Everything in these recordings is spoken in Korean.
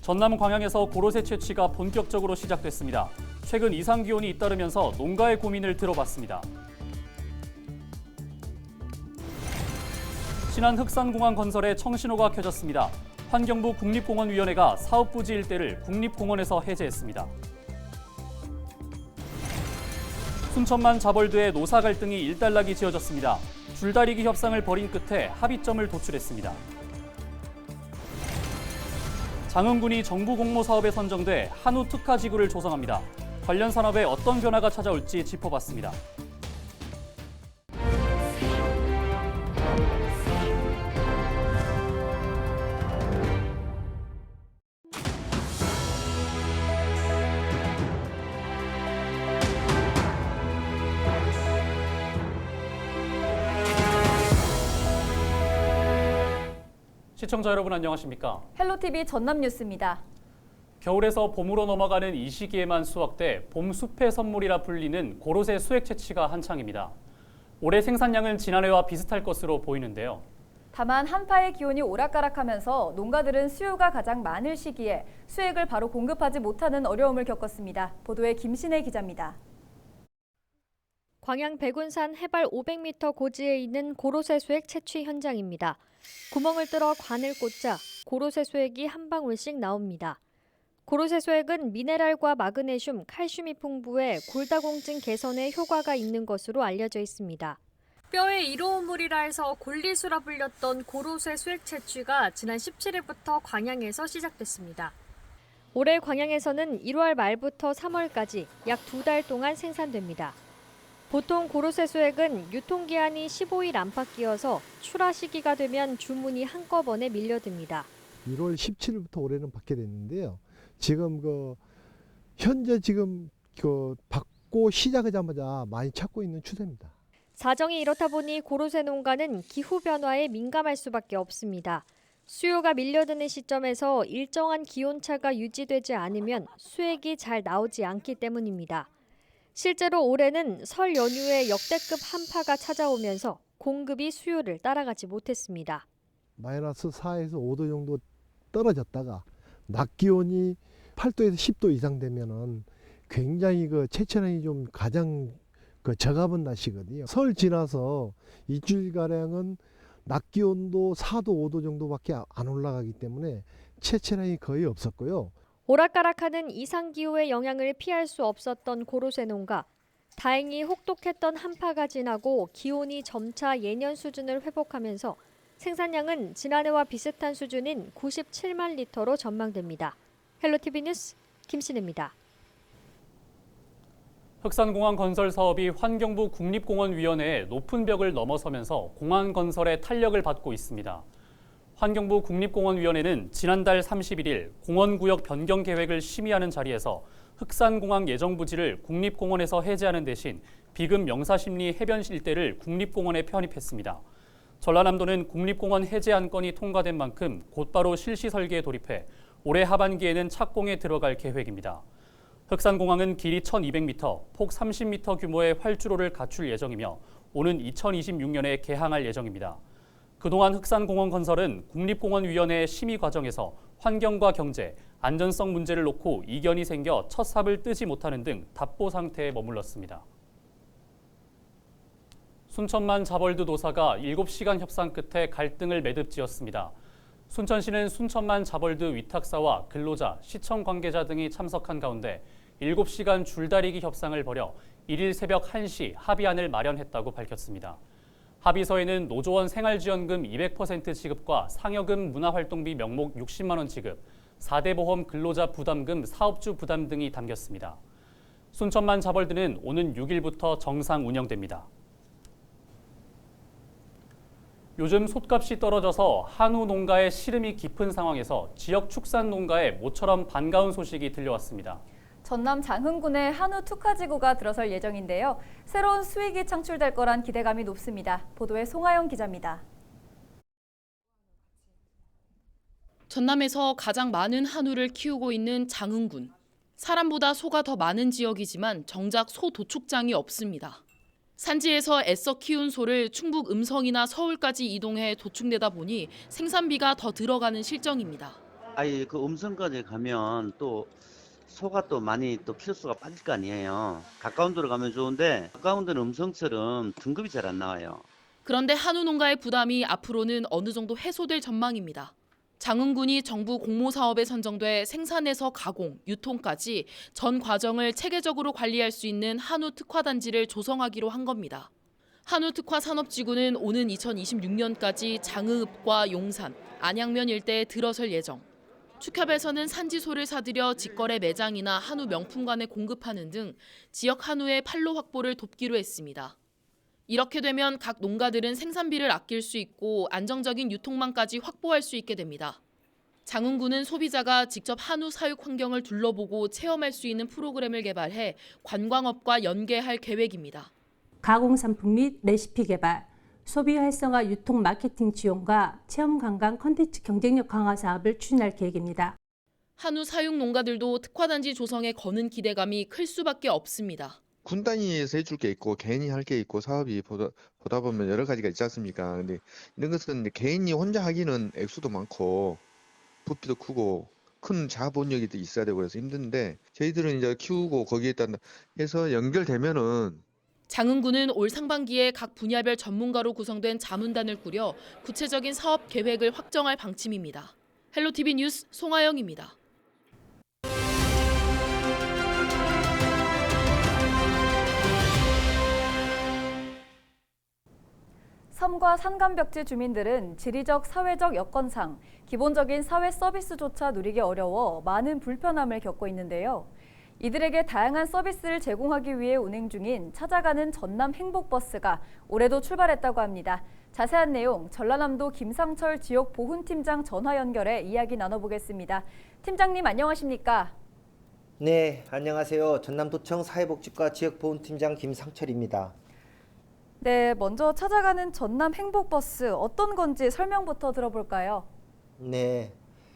전남 광양에서 고로쇠 채취가 본격적으로 시작됐습니다. 최근 이상 기온이 잇따르면서 농가의 고민을 들어봤습니다. 신안 흑산공항 건설에 청신호가 켜졌습니다. 환경부 국립공원위원회가 사업부지 일대를 국립공원에서 해제했습니다. 순천만 자벌드의 노사 갈등이 일단락이 지어졌습니다. 줄다리기 협상을 벌인 끝에 합의점을 도출했습니다. 장흥군이 정부 공모 사업에 선정돼 한우 특화지구를 조성합니다. 관련 산업에 어떤 변화가 찾아올지 짚어봤습니다. 시청자 여러분 안녕하십니까? 헬로티비 전남 뉴스입니다. 겨울에서 봄으로 넘어가는 이 시기에만 수확돼 봄 숲의 선물이라 불리는 고로쇠 수액 채취가 한창입니다. 올해 생산량은 지난해와 비슷할 것으로 보이는데요. 다만 한파의 기온이 오락가락하면서 농가들은 수요가 가장 많을 시기에 수액을 바로 공급하지 못하는 어려움을 겪었습니다. 보도에 김신혜 기자입니다. 광양 백운산 해발 500m 고지에 있는 고로쇠 수액 채취 현장입니다. 구멍을 뚫어 관을 꽂자 고로쇠 수액이 한 방울씩 나옵니다. 고로쇠 수액은 미네랄과 마그네슘, 칼슘이 풍부해 골다공증 개선에 효과가 있는 것으로 알려져 있습니다. 뼈에 이로운 물이라 해서 골리수라 불렸던 고로쇠 수액 채취가 지난 17일부터 광양에서 시작됐습니다. 올해 광양에서는 1월 말부터 3월까지 약 2달 동안 생산됩니다. 보통 고로쇠 수액은 유통기한이 15일 안팎이어서 출하 시기가 되면 주문이 한꺼번에 밀려듭니다. 1월 17일부터 올해는 받게 됐는데요. 지금 현재 받고 시작하자마자 많이 찾고 있는 추세입니다. 사정이 이렇다 보니 고로쇠 농가는 기후 변화에 민감할 수밖에 없습니다. 수요가 밀려드는 시점에서 일정한 기온차가 유지되지 않으면 수액이 잘 나오지 않기 때문입니다. 실제로 올해는 설 연휴에 역대급 한파가 찾아오면서 공급이 수요를 따라가지 못했습니다. 마이너스 4에서 5도 정도 떨어졌다가 낮 기온이 8도에서 10도 이상 되면은 굉장히 채취량이 좀 가장 적합한 날씨거든요. 설 지나서 일주일가량은 낮 기온도 4도, 5도 정도밖에 안 올라가기 때문에 채취량이 거의 없었고요. 오락가락하는 이상기후의 영향을 피할 수 없었던 고로쇠 농가. 다행히 혹독했던 한파가 지나고 기온이 점차 예년 수준을 회복하면서 생산량은 지난해와 비슷한 수준인 97만 리터로 전망됩니다. 헬로티비 뉴스 김신혜입니다. 흑산공항 건설 사업이 환경부 국립공원위원회의 높은 벽을 넘어서면서 공항 건설에 탄력을 받고 있습니다. 환경부 국립공원위원회는 지난달 31일 공원구역 변경 계획을 심의하는 자리에서 흑산공항 예정부지를 국립공원에서 해제하는 대신 비금 명사심리 해변 일대를 국립공원에 편입했습니다. 전라남도는 국립공원 해제 안건이 통과된 만큼 곧바로 실시 설계에 돌입해 올해 하반기에는 착공에 들어갈 계획입니다. 흑산공항은 길이 1,200m, 폭 30m 규모의 활주로를 갖출 예정이며 오는 2026년에 개항할 예정입니다. 그동안 흑산공원 건설은 국립공원위원회 심의 과정에서 환경과 경제, 안전성 문제를 놓고 이견이 생겨 첫 삽을 뜨지 못하는 등 답보 상태에 머물렀습니다. 순천만 자벌드 노사가 7시간 협상 끝에 갈등을 매듭지었습니다. 순천시는 순천만 자벌드 위탁사와 근로자, 시청 관계자 등이 참석한 가운데 7시간 줄다리기 협상을 벌여 1일 새벽 1시 합의안을 마련했다고 밝혔습니다. 합의서에는 노조원 생활지원금 200% 지급과 상여금 문화활동비 명목 60만 원 지급, 4대 보험 근로자 부담금 사업주 부담 등이 담겼습니다. 순천만 자벌드는 오는 6일부터 정상 운영됩니다. 요즘 솥값이 떨어져서 한우 농가의 시름이 깊은 상황에서 지역 축산 농가에 모처럼 반가운 소식이 들려왔습니다. 전남 장흥군에 한우 특화지구가 들어설 예정인데요. 새로운 수익이 창출될 거란 기대감이 높습니다. 보도에 송하영 기자입니다. 전남에서 가장 많은 한우를 키우고 있는 장흥군. 사람보다 소가 더 많은 지역이지만 정작 소 도축장이 없습니다. 산지에서 애써 키운 소를 충북 음성이나 서울까지 이동해 도축내다 보니 생산비가 더 들어가는 실정입니다. 아이 그 음성까지 가면 또 소가 또 많이 또 키로수가 빠질 거 아니에요. 가까운 데로 가면 좋은데 가까운 데는 음성처럼 등급이 잘 안 나와요. 그런데 한우 농가의 부담이 앞으로는 어느 정도 해소될 전망입니다. 장흥군이 정부 공모 사업에 선정돼 생산에서 가공, 유통까지 전 과정을 체계적으로 관리할 수 있는 한우 특화 단지를 조성하기로 한 겁니다. 한우 특화 산업지구는 오는 2026년까지 장흥읍과 용산, 안양면 일대에 들어설 예정. 축협에서는 산지소를 사들여 직거래 매장이나 한우 명품관에 공급하는 등 지역 한우의 판로 확보를 돕기로 했습니다. 이렇게 되면 각 농가들은 생산비를 아낄 수 있고 안정적인 유통망까지 확보할 수 있게 됩니다. 장흥군은 소비자가 직접 한우 사육 환경을 둘러보고 체험할 수 있는 프로그램을 개발해 관광업과 연계할 계획입니다. 가공산품 및 레시피 개발, 소비 활성화 유통 마케팅 지원과 체험 관광 콘텐츠 경쟁력 강화 사업을 추진할 계획입니다. 한우 사육 농가들도 특화단지 조성에 거는 기대감이 클 수밖에 없습니다. 군 단위에서 해줄 게 있고 개인이 할 게 있고 사업이 보다 보면 여러 가지가 있지 않습니까? 근데 이런 것은 이제 개인이 혼자 하기는 액수도 많고 부피도 크고 큰 자본력이 또 있어야 되고 그래서 힘든데 저희들은 이제 키우고 거기에 따라 해서 연결되면은 장흥군은 올 상반기에 각 분야별 전문가로 구성된 자문단을 꾸려 구체적인 사업 계획을 확정할 방침입니다. 헬로티비 뉴스 송하영입니다. 섬과 산간벽지 주민들은 지리적, 사회적 여건상 기본적인 사회 서비스조차 누리기 어려워 많은 불편함을 겪고 있는데요. 이들에게 다양한 서비스를 제공하기 위해 운행 중인 찾아가는 전남 행복버스가 올해도 출발했다고 합니다. 자세한 내용 전라남도 김상철 지역보훈팀장 전화 연결해 이야기 나눠보겠습니다. 팀장님 안녕하십니까? 네, 안녕하세요. 전남도청 사회복지과 지역보훈팀장 김상철입니다. 네, 먼저 찾아가는 전남 행복버스 어떤 건지 설명부터 들어볼까요? 네,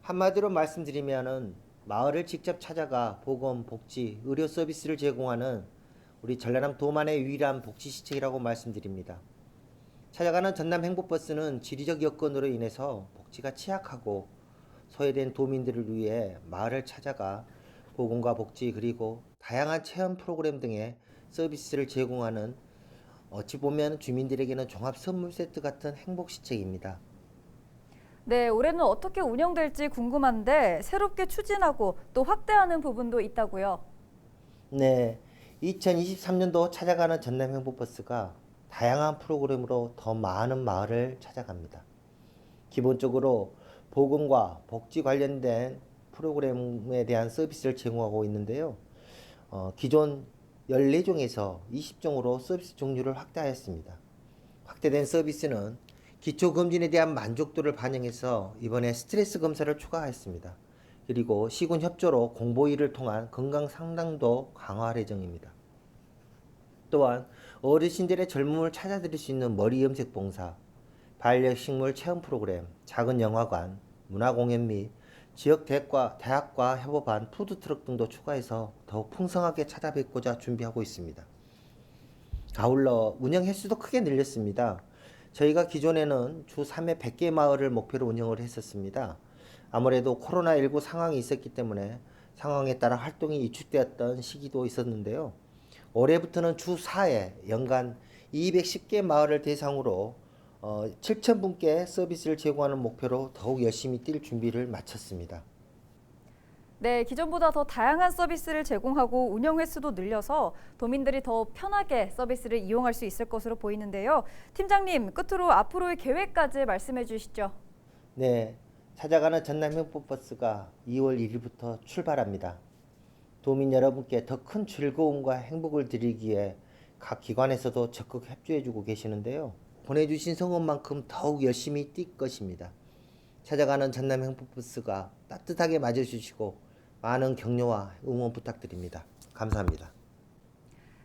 한마디로 말씀드리면은 마을을 직접 찾아가 보건, 복지, 의료 서비스를 제공하는 우리 전라남 도만의 유일한 복지시책이라고 말씀드립니다. 찾아가는 전남 행복버스는 지리적 여건으로 인해서 복지가 취약하고 소외된 도민들을 위해 마을을 찾아가 보건과 복지 그리고 다양한 체험 프로그램 등의 서비스를 제공하는 어찌 보면 주민들에게는 종합 선물 세트 같은 행복시책입니다. 네, 올해는 어떻게 운영될지 궁금한데 새롭게 추진하고 또 확대하는 부분도 있다고요. 네, 2023년도 찾아가는 전남 행복버스가 다양한 프로그램으로 더 많은 마을을 찾아갑니다. 기본적으로 보건과 복지 관련된 프로그램에 대한 서비스를 제공하고 있는데요. 기존 14종에서 20종으로 서비스 종류를 확대하였습니다. 확대된 서비스는 기초검진에 대한 만족도를 반영해서 이번에 스트레스 검사를 추가하였습니다. 그리고 시군 협조로 공보위를 통한 건강 상담도 강화할 예정입니다. 또한 어르신들의 젊음을 찾아드릴 수 있는 머리 염색 봉사, 반려식물 체험 프로그램, 작은 영화관, 문화공연 및 지역 대학과 협업한 푸드트럭 등도 추가해서 더욱 풍성하게 찾아뵙고자 준비하고 있습니다. 아울러 운영 횟수도 크게 늘렸습니다. 저희가 기존에는 주 3회 100개 마을을 목표로 운영을 했었습니다. 아무래도 코로나19 상황이 있었기 때문에 상황에 따라 활동이 위축되었던 시기도 있었는데요. 올해부터는 주 4회 연간 210개 마을을 대상으로 7,000분께 서비스를 제공하는 목표로 더욱 열심히 뛸 준비를 마쳤습니다. 네, 기존보다 더 다양한 서비스를 제공하고 운영 횟수도 늘려서 도민들이 더 편하게 서비스를 이용할 수 있을 것으로 보이는데요. 팀장님, 끝으로 앞으로의 계획까지 말씀해 주시죠. 네, 찾아가는 전남 행복버스가 2월 1일부터 출발합니다. 도민 여러분께 더 큰 즐거움과 행복을 드리기에 각 기관에서도 적극 협조해주고 계시는데요. 보내주신 성원만큼 더욱 열심히 뛸 것입니다. 찾아가는 전남 행복버스가 따뜻하게 맞아주시고 많은 격려와 응원 부탁드립니다. 감사합니다.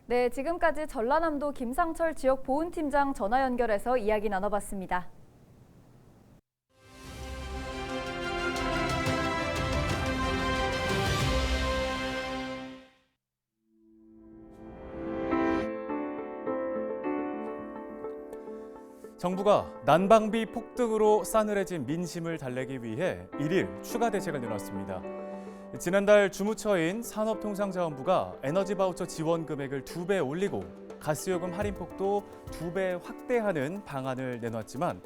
네, 지금까지 전라남도 김상철 지역보훈팀장 전화 연결해서 이야기 나눠봤습니다. 정부가 난방비 폭등으로 싸늘해진 민심을 달래기 위해 1일 추가 대책을 내놨습니다. 지난달 주무처인 산업통상자원부가 에너지 바우처 지원 금액을 2배 올리고 가스요금 할인폭도 2배 확대하는 방안을 내놨지만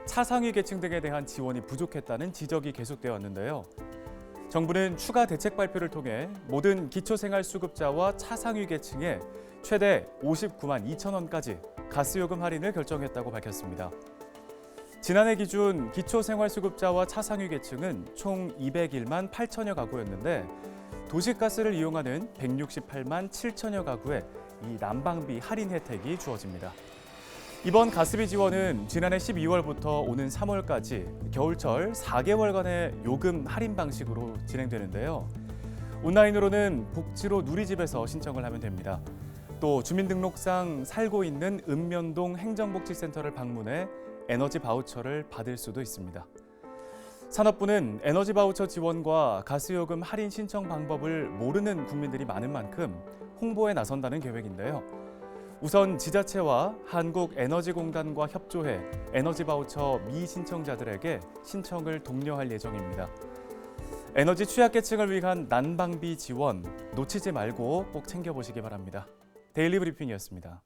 차상위 계층 등에 대한 지원이 부족했다는 지적이 계속되어 왔는데요. 정부는 추가 대책 발표를 통해 모든 기초생활수급자와 차상위 계층에 최대 59만 2천 원까지 가스요금 할인을 결정했다고 밝혔습니다. 지난해 기준 기초생활수급자와 차상위 계층은 총 201만 8천여 가구였는데 도시가스를 이용하는 168만 7천여 가구에 이 난방비 할인 혜택이 주어집니다. 이번 가스비 지원은 지난해 12월부터 오는 3월까지 겨울철 4개월간의 요금 할인 방식으로 진행되는데요. 온라인으로는 복지로 누리집에서 신청을 하면 됩니다. 또 주민등록상 살고 있는 읍면동 행정복지센터를 방문해 에너지 바우처를 받을 수도 있습니다. 산업부는 에너지 바우처 지원과 가스요금 할인 신청 방법을 모르는 국민들이 많은 만큼 홍보에 나선다는 계획인데요. 우선 지자체와 한국에너지공단과 협조해 에너지 바우처 미신청자들에게 신청을 독려할 예정입니다. 에너지 취약계층을 위한 난방비 지원 놓치지 말고 꼭 챙겨보시기 바랍니다. 데일리 브리핑이었습니다.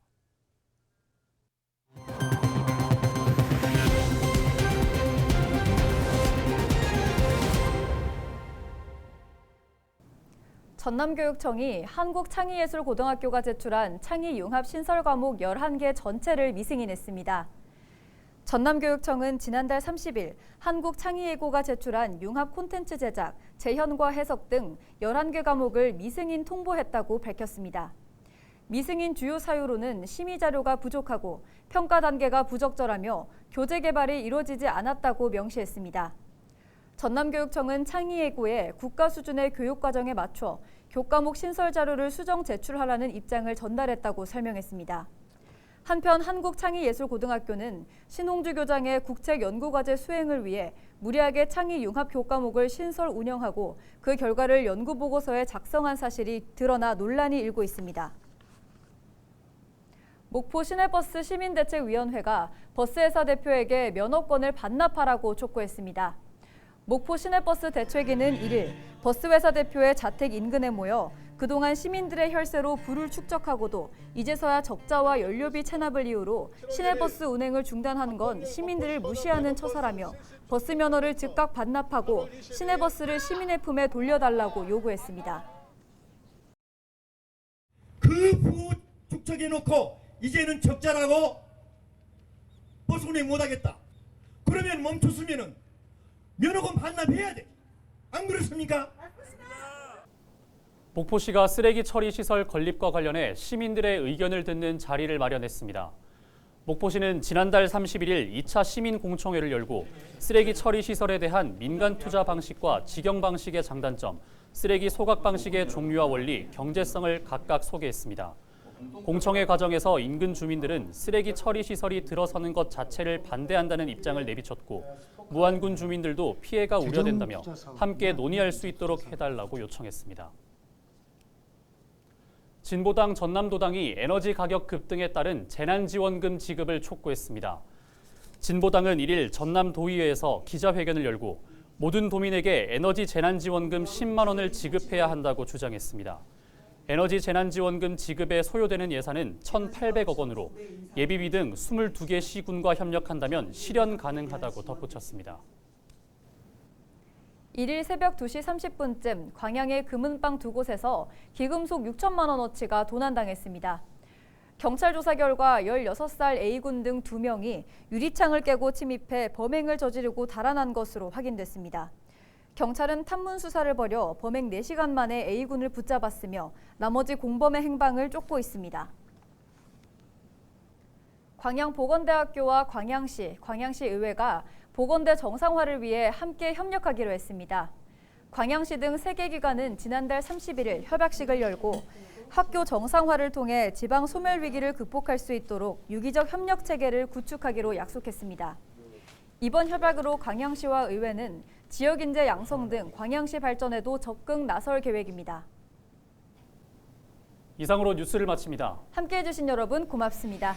전남교육청이 한국창의예술고등학교가 제출한 창의융합신설 과목 11개 전체를 미승인했습니다. 전남교육청은 지난달 30일 한국창의예고가 제출한 융합 콘텐츠 제작, 재현과 해석 등 11개 과목을 미승인 통보했다고 밝혔습니다. 미승인 주요 사유로는 심의 자료가 부족하고 평가 단계가 부적절하며 교재 개발이 이루어지지 않았다고 명시했습니다. 전남교육청은 창의예고에 국가 수준의 교육과정에 맞춰 교과목 신설 자료를 수정 제출하라는 입장을 전달했다고 설명했습니다. 한편 한국창의예술고등학교는 신홍주 교장의 국책연구과제 수행을 위해 무리하게 창의융합 교과목을 신설 운영하고 그 결과를 연구보고서에 작성한 사실이 드러나 논란이 일고 있습니다. 목포 시내버스 시민대책위원회가 버스회사 대표에게 면허권을 반납하라고 촉구했습니다. 목포 시내버스 대책위는 1일 버스회사 대표의 자택 인근에 모여 그동안 시민들의 혈세로 부를 축적하고도 이제서야 적자와 연료비 체납을 이유로 시내버스 운행을 중단한 건 시민들을 무시하는 처사라며 버스 면허를 즉각 반납하고 시내버스를 시민의 품에 돌려달라고 요구했습니다. 그 부 축적해놓고 이제는 적자라고 버스 운행 못하겠다. 그러면 멈췄으면은 면허권 반납해야 돼. 안 그렇습니까? 목포시가 쓰레기 처리 시설 건립과 관련해 시민들의 의견을 듣는 자리를 마련했습니다. 목포시는 지난달 31일 2차 시민공청회를 열고 쓰레기 처리 시설에 대한 민간 투자 방식과 직영 방식의 장단점, 쓰레기 소각 방식의 종류와 원리, 경제성을 각각 소개했습니다. 공청회 과정에서 인근 주민들은 쓰레기 처리 시설이 들어서는 것 자체를 반대한다는 입장을 내비쳤고 무안군 주민들도 피해가 우려된다며 함께 논의할 수 있도록 해달라고 요청했습니다. 진보당 전남도당이 에너지 가격 급등에 따른 재난지원금 지급을 촉구했습니다. 진보당은 1일 전남도의회에서 기자회견을 열고 모든 도민에게 에너지 재난지원금 10만 원을 지급해야 한다고 주장했습니다. 에너지 재난지원금 지급에 소요되는 예산은 1,800억 원으로 예비비 등 22개 시군과 협력한다면 실현 가능하다고 덧붙였습니다. 1일 새벽 2시 30분쯤 광양의 금은방 두 곳에서 기금속 6천만 원어치가 도난당했습니다. 경찰 조사 결과 16살 A군 등 2명이 유리창을 깨고 침입해 범행을 저지르고 달아난 것으로 확인됐습니다. 경찰은 탐문 수사를 벌여 범행 4시간 만에 A군을 붙잡았으며 나머지 공범의 행방을 쫓고 있습니다. 광양보건대학교와 광양시의회가 보건대 정상화를 위해 함께 협력하기로 했습니다. 광양시 등 3개 기관은 지난달 31일 협약식을 열고 학교 정상화를 통해 지방 소멸 위기를 극복할 수 있도록 유기적 협력 체계를 구축하기로 약속했습니다. 이번 협약으로 광양시와 의회는 지역 인재 양성 등 광양시 발전에도 적극 나설 계획입니다. 이상으로 뉴스를 마칩니다. 함께해 주신 여러분 고맙습니다.